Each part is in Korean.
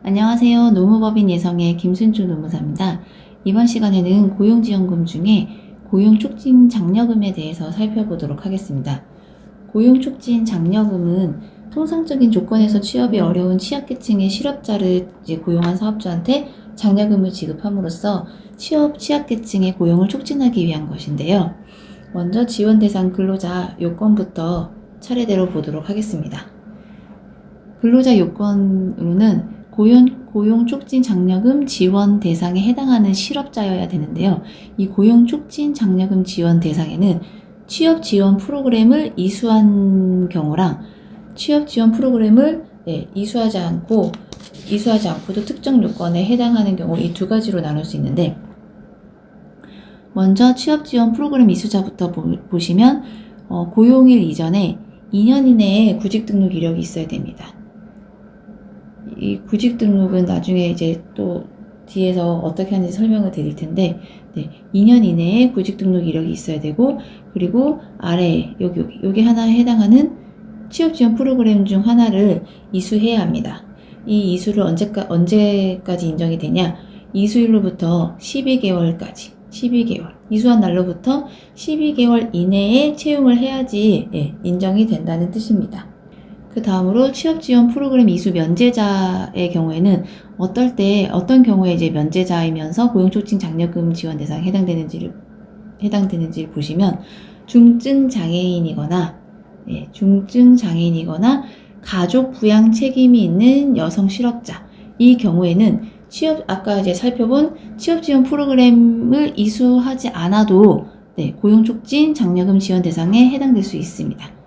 안녕하세요. 노무법인 예성의 김순주 노무사입니다. 이번 시간에는 고용지원금 중에 고용촉진 장려금에 대해서 살펴보도록 하겠습니다. 고용촉진 장려금은 통상적인 조건에서 취업이 어려운 취약계층의 실업자를 고용한 사업주한테 장려금을 지급함으로써 취약계층의 고용을 촉진하기 위한 것인데요. 먼저 지원 대상 근로자 요건부터 차례대로 보도록 하겠습니다. 근로자 요건으로는 고용촉진 장려금 지원 대상에 해당하는 실업자여야 되는데요. 이 고용촉진 장려금 지원 대상에는 취업 지원 프로그램을 이수한 경우랑 취업 지원 프로그램을 이수하지 않고도 특정 요건에 해당하는 경우 이 두 가지로 나눌 수 있는데, 먼저 취업 지원 프로그램 이수자부터 보시면 고용일 이전에 2년 이내에 구직 등록 이력이 있어야 됩니다. 이 구직 등록은 나중에 이제 또 뒤에서 어떻게 하는지 설명을 드릴 텐데, 2년 이내에 구직 등록 이력이 있어야 되고, 그리고 아래에 여기 하나에 해당하는 취업 지원 프로그램 중 하나를 이수해야 합니다. 이 이수를 언제까지 인정이 되냐? 이수일로부터 12개월까지, 12개월. 이수한 날로부터 12개월 이내에 채용을 해야지 인정이 된다는 뜻입니다. 그 다음으로 취업 지원 프로그램 이수 면제자의 경우에는 어떤 경우에 이제 면제자이면서 고용촉진 장려금 지원 대상에 해당되는지를 보시면 중증 장애인이거나 가족 부양 책임이 있는 여성 실업자, 이 경우에는 아까 이제 살펴본 취업 지원 프로그램을 이수하지 않아도 고용촉진 장려금 지원 대상에 해당될 수 있습니다.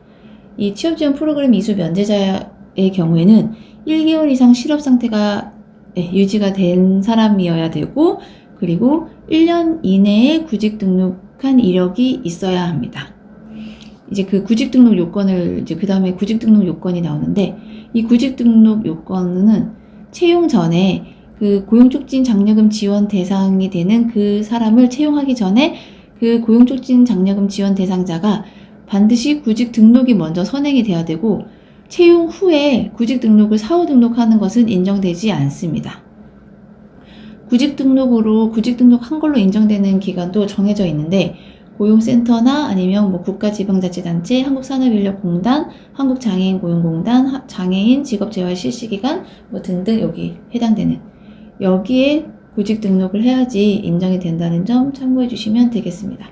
이 취업 지원 프로그램 이수 면제자의 경우에는 1개월 이상 실업 상태가 유지가 된 사람이어야 되고, 그리고 1년 이내에 구직 등록한 이력이 있어야 합니다. 이제 그 구직 등록 요건을 그 다음에 구직 등록 요건이 나오는데, 이 구직 등록 요건은 채용 전에 그 고용촉진 장려금 지원 대상이 되는 그 사람을 채용하기 전에 그 고용촉진 장려금 지원 대상자가 반드시 구직 등록이 먼저 선행이 돼야 되고, 채용 후에 구직 등록을 사후 등록하는 것은 인정되지 않습니다. 구직 등록한 걸로 인정되는 기간도 정해져 있는데, 고용센터나 아니면 국가지방자치단체, 한국산업인력공단, 한국장애인고용공단, 장애인 직업재활 실시기간 등등 여기 해당되는, 여기에 구직 등록을 해야지 인정이 된다는 점 참고해 주시면 되겠습니다.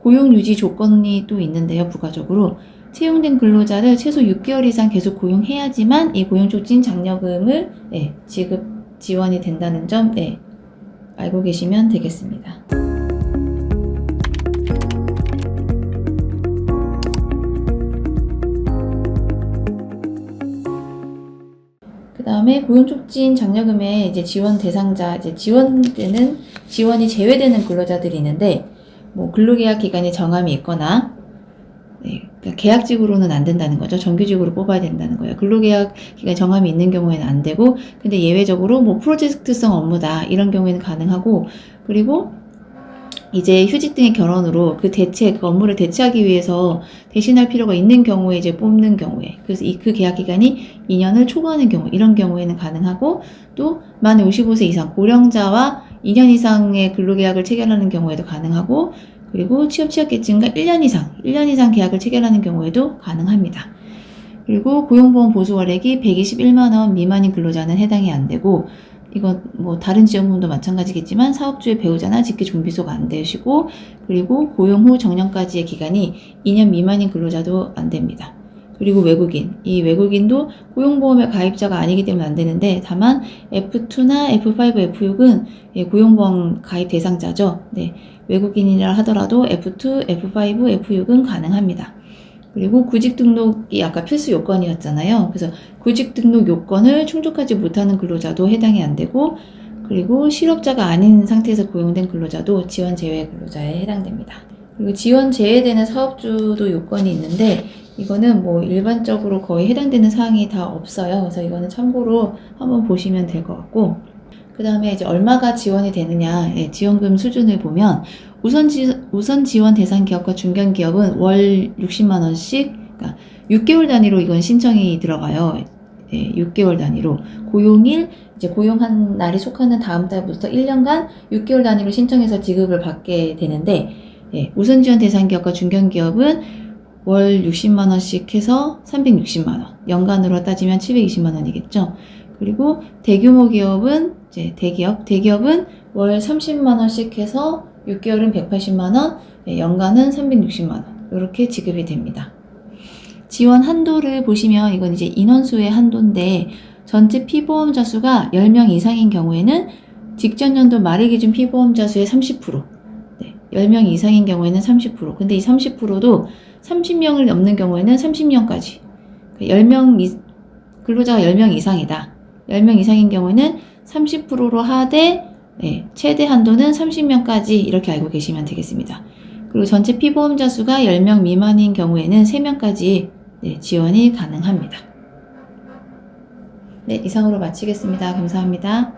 고용유지 조건이 또 있는데요. 부가적으로 채용된 근로자를 최소 6개월 이상 계속 고용해야지만 이 고용촉진 장려금을 지원이 된다는 점 알고 계시면 되겠습니다. 그 다음에 고용촉진 장려금의 지원 대상자, 지원이 제외되는 근로자들이 있는데, 근로계약 기간에 정함이 있거나, 그러니까 계약직으로는 안 된다는 거죠. 정규직으로 뽑아야 된다는 거예요. 근로계약 기간 정함이 있는 경우에는 안 되고, 근데 예외적으로 프로젝트성 업무다, 이런 경우에는 가능하고, 그리고 이제 휴직 등의 결혼으로 그 업무를 대체하기 위해서 대신할 필요가 있는 경우에 뽑는 경우에, 그래서 그 계약 기간이 2년을 초과하는 경우, 이런 경우에는 가능하고, 또 만 55세 이상 고령자와 2년 이상의 근로계약을 체결하는 경우에도 가능하고, 그리고 취약계층과 1년 이상 계약을 체결하는 경우에도 가능합니다. 그리고 고용보험 보수월액이 121만원 미만인 근로자는 해당이 안 되고, 이건 다른 지원금도 마찬가지겠지만 사업주의 배우자나 직계 좀비소가 안 되시고, 그리고 고용 후 정년까지의 기간이 2년 미만인 근로자도 안 됩니다. 그리고 이 외국인도 고용보험의 가입자가 아니기 때문에 안 되는데, 다만 F2나 F5, F6은 고용보험 가입 대상자죠. 외국인이라 하더라도 F2, F5, F6은 가능합니다. 그리고 구직 등록이 아까 필수 요건이었잖아요. 그래서 구직 등록 요건을 충족하지 못하는 근로자도 해당이 안 되고, 그리고 실업자가 아닌 상태에서 고용된 근로자도 지원 제외 근로자에 해당됩니다. 그리고 지원 제외되는 사업주도 요건이 있는데, 이거는 일반적으로 거의 해당되는 사항이 다 없어요. 그래서 이거는 참고로 한번 보시면 될 것 같고, 그 다음에 얼마가 지원이 되느냐, 지원금 수준을 보면, 우선 지원 대상 기업과 중견 기업은 월 60만원씩, 그러니까 6개월 단위로 이건 신청이 들어가요. 6개월 단위로 고용일, 이제 고용한 날이 속하는 다음 달부터 1년간 6개월 단위로 신청해서 지급을 받게 되는데, 우선 지원 대상 기업과 중견기업은 월 60만 원씩 해서 360만 원, 연간으로 따지면 720만 원이겠죠. 그리고 대규모 기업은 이제 대기업은 월 30만 원씩 해서 6개월은 180만 원, 연간은 360만 원 이렇게 지급이 됩니다. 지원 한도를 보시면 이건 이제 인원수의 한도인데 전체 피보험자 수가 10명 이상인 경우에는 직전 연도 말의 기준 피보험자 수의 30%, 10명 이상인 경우에는 30%, 근데 이 30%도 30명을 넘는 경우에는 30년까지, 10명 근로자가 10명 이상이다. 10명 이상인 경우에는 30%로 하되 최대 한도는 30명까지 이렇게 알고 계시면 되겠습니다. 그리고 전체 피보험자 수가 10명 미만인 경우에는 3명까지 지원이 가능합니다. 네, 이상으로 마치겠습니다. 감사합니다.